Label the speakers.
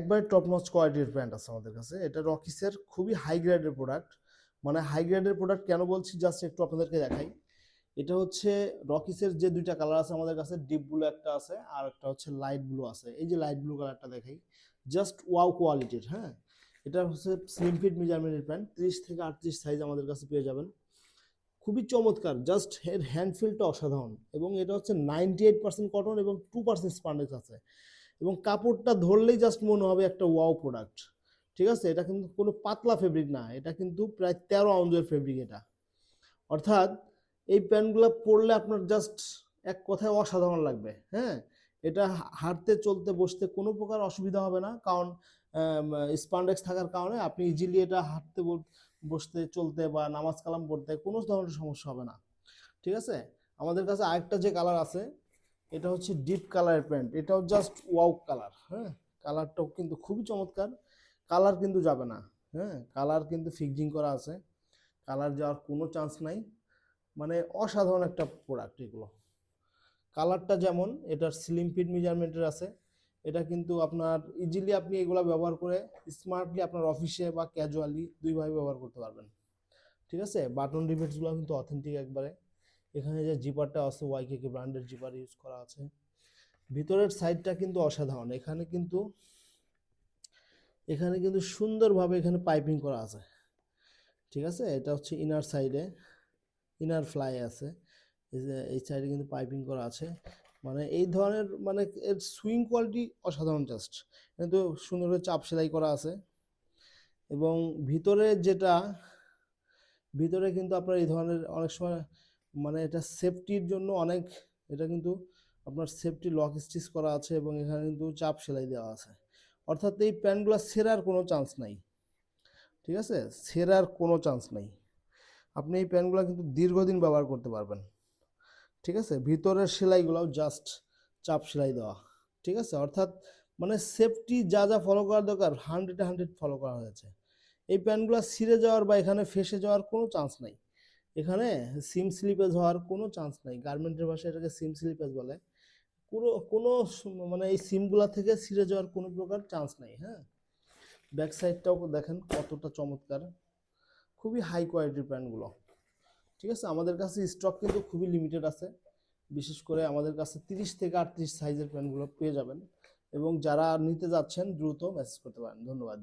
Speaker 1: একবার top notch কোয়ালিটির pant আছে আমাদের কাছে। এটা রকিসের খুবই হাই গ্রেডের প্রোডাক্ট। মানে হাই গ্রেডের প্রোডাক্ট কেন বলছি জাস্ট একটু আপনাদেরকে দেখাই। এটা হচ্ছে রকিসের যে দুইটা কালার আছে আমাদের কাছে, ডিপ ব্লু একটা আছে আর একটা হচ্ছে লাইট ব্লু আছে। এই যে লাইট ব্লু কালারটা দেখাই, জাস্ট ওয়াও কোয়ালিটির। হ্যাঁ, এটা হচ্ছে স্লিম ফিট মেজারমেন্টের প্যান্ট, 30 থেকে 38 সাইজ আমাদের কাছে পেয়ে যাবেন। খুবই চমৎকার, জাস্ট এর হ্যান্ডফিলটা অসাধারণ, এবং এটা হচ্ছে 98% কটন এবং 2% স্পান্ডেক্স আছে, এবং কাপড়টা ধরলেই জাস্ট মনে হবে একটা ওয়াও প্রোডাক্ট। ঠিক আছে, এটা কিন্তু কোনো পাতলা ফেব্রিক না, এটা কিন্তু প্রায় 13 আউন্সের ফেব্রিক এটা। অর্থাৎ এই প্যান্টগুলো পরলে আপনার জাস্ট এক কথায় অসাধারণ লাগবে। হ্যাঁ, এটা হাঁটতে চলতে বসতে কোনো প্রকার অসুবিধা হবে না, কারণ স্পান্ডেক্স থাকার কারণে আপনি ইজিলি এটা হাঁটতে বসতে চলতে বা নামাজ কালাম পড়তে কোনো ধরনের সমস্যা হবে না। ঠিক আছে, আমাদের কাছে আরেকটা যে কালার আছে, এটা হচ্ছে ডিপ কালারের প্যান্ট, এটাও জাস্ট ওয়াও কালার। হ্যাঁ, কালারটাও কিন্তু খুবই চমৎকার, কালার কিন্তু যাবে না। হ্যাঁ, কালার কিন্তু ফিক্সিং করা আছে, কালার যাওয়ার কোনো চান্স নাই। মানে অসাধারণ একটা প্রোডাক্ট এগুলো। কালারটা যেমন এটার স্লিম ফিট মেজারমেন্টের আছে, এটা কিন্তু আপনার ইজিলি আপনি এগুলো ব্যবহার করে স্মার্টলি আপনার অফিসে বা ক্যাজুয়ালি দুইভাবে ব্যবহার করতে পারবেন। ঠিক আছে, বাটন রিবেটসগুলো কিন্তু অথেন্টিক একবারে। এখানে যে জিপারটা আছে ওয়াইকেকে ব্র্যান্ডের জিপার ইউজ করা আছে। ভিতরের সাইডটা কিন্তু অসাধারণ, এখানে কিন্তু সুন্দরভাবে এখানে পাইপিং করা আছে। ঠিক আছে, এটা হচ্ছে ইনার সাইডে, ইনার ফ্লাই আছে, এই যে এই সাইডে কিন্তু পাইপিং করা আছে। মানে এই ধরনের মানে এর সুইং কোয়ালিটি অসাধারণ, জাস্ট কিন্তু সুন্দরভাবে চাপ সেলাই করা আছে। এবং ভিতরে যেটা, ভিতরে কিন্তু আপনার এই ধরনের অনেক সময় মানে এটা সেফটির জন্য অনেক, এটা কিন্তু আপনার সেফটি লক স্টিচ করা আছে, এবং এখানে কিন্তু চাপ সেলাই দেওয়া আছে। অর্থাৎ এই প্যান্টগুলো ছেঁড়ার কোনো চান্স নাই। ঠিক আছে, ছেঁড়ার কোনো চান্স নাই, আপনি এই প্যান্টগুলো কিন্তু দীর্ঘদিন ব্যবহার করতে পারবেন। ঠিক আছে, ভিতরের সেলাইগুলোও জাস্ট চাপ সেলাই দেওয়া। ঠিক আছে, অর্থাৎ মানে সেফটি যা যা ফলো করার দরকার 100-100 ফলো করা হয়েছে। এই প্যান্টগুলো ছিঁড়ে যাওয়ার বা এখানে ফেসে যাওয়ার কোনো চান্স নাই, এখানে সিম স্লিপেজ হওয়ার কোনো চান্স নাই। গার্মেন্টের ভাষায় এটাকে সিম স্লিপেজ বলে। কোনো মানে এই সিমগুলা থেকে ছিঁড়ে যাওয়ার কোনো প্রকার চান্স নাই। হ্যাঁ, ব্যাক সাইডটাও দেখেন কতটা চমৎকার, খুবই হাই কোয়ালিটির প্যান্টগুলো। ঠিক আছে, আমাদের কাছে স্টক কিন্তু খুবই লিমিটেড আছে, বিশেষ করে আমাদের কাছে 30 থেকে 38 সাইজের প্যান্টগুলো পেয়ে যাবেন, এবং যারা নিতে যাচ্ছেন দ্রুত মেসেজ করতে পারেন। ধন্যবাদ।